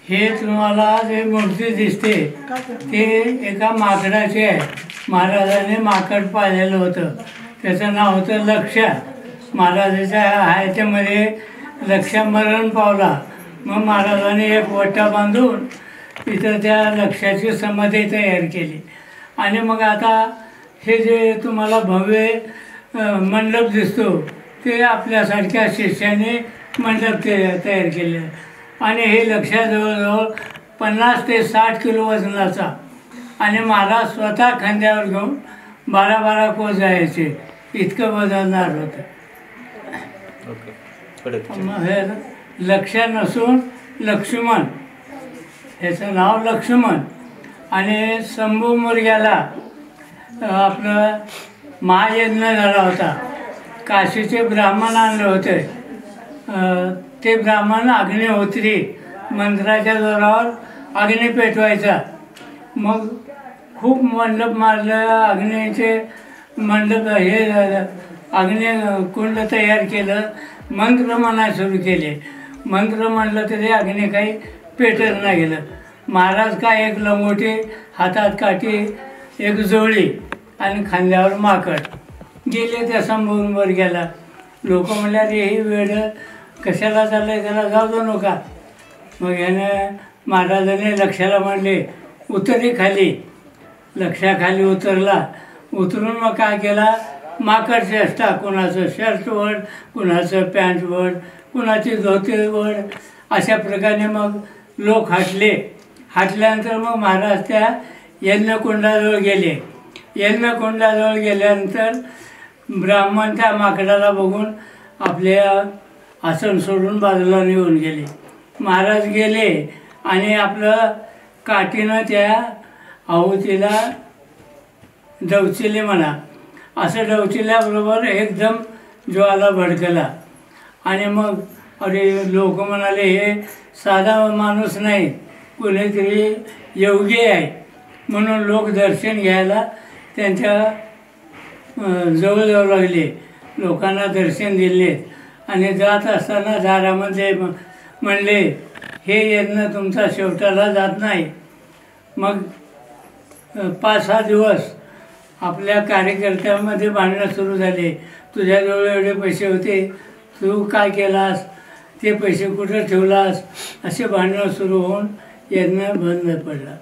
हे तुम्हाला जे मूर्ती दिसते ते एका माकडाचे आहे. महाराजांनी माकड पाळलेलं होतं, त्याचं नाव होतं लक्ष्या. महाराजाच्या हयातीमध्ये लक्ष्या मरण पावला. मग महाराजांनी एक वट्टा बांधून तिथं त्या लक्ष्याची समाधी तयार केली. आणि मग आता हे जे तुम्हाला भव्य मंडप दिसतो ते आपल्यासारख्या शिष्याने मंडप तयार केले. आणि हे लक्ष्या जवळजवळ 50 ते 60 किलो वजनाचा. आणि महाराज स्वतः खांद्यावर घेऊन 12 कोस जायचे, इतकं वजनदार होतं. मग हे लक्ष्या नसून लक्ष्मण, ह्याचं नाव लक्ष्मण. आणि शंभू मुलग्याला आपलं महायज्ञ झाला होता. काशीचे ब्राह्मण आणले होते. ते ब्राह्मण अग्निहोत्री मंत्राच्या जोरावर अग्नी पेटवायचा. मग खूप मंडप मारलं, अग्नीचे मंडप हे अग्निकुंड तयार केलं, मंत्र म्हणायला सुरू केले. मंत्र म्हणलं तरी अग्नी काही पेटत नाही गेलं. महाराज काय एक लंगोटी, हातात काठी, एक जोळी आणि खांद्यावर माकड गेले त्या शंभूवर गेला. लोक म्हणले अरे ही वेळ कशाला चाललंय, त्याला जाऊ दे नका. मग यानं महाराजांनी लक्ष्याला म्हणले उतरी खाली. लक्ष्याखाली उतरला. उतरून मग काय केला, माकड चेष्टा, कुणाचं शर्ट वड, कुणाचं पॅन्ट वड, कुणाची धोती वड, अशा प्रकारे मग लोक हटले. हटल्यानंतर मग महाराज त्या यज्ञकुंडाजवळ गेले. यज्ञकुंडाजवळ गेल्यानंतर ब्राह्मण त्या माकडाला बघून आपले आसन सोडून बाजूला निघून गेले. महाराज गेले आणि आपलं काठीनं त्या आहुतीला डवचिले म्हणा. असं डवचिल्याबरोबर एकदम ज्वाला भडकला. आणि मग अरे लोक म्हणाले हे साधा माणूस नाही, कुणीतरी योगी आहे. म्हणून लोक दर्शन घ्यायला त्यांच्या जवळ लागले. लोकांना दर्शन दिले. आणि जात असताना दारामध्ये म्हणले हे यज्ञ तुमचा शेवटाला जात नाही. मग 5-6 दिवस आपल्या कार्यकर्त्यांमध्ये भांडणं सुरू झाले. तुझ्याजवळ एवढे पैसे होते, तू काय केलास, ते पैसे कुठं ठेवलास, असे भांडणं सुरू होऊन यज्ञ बंद पडला.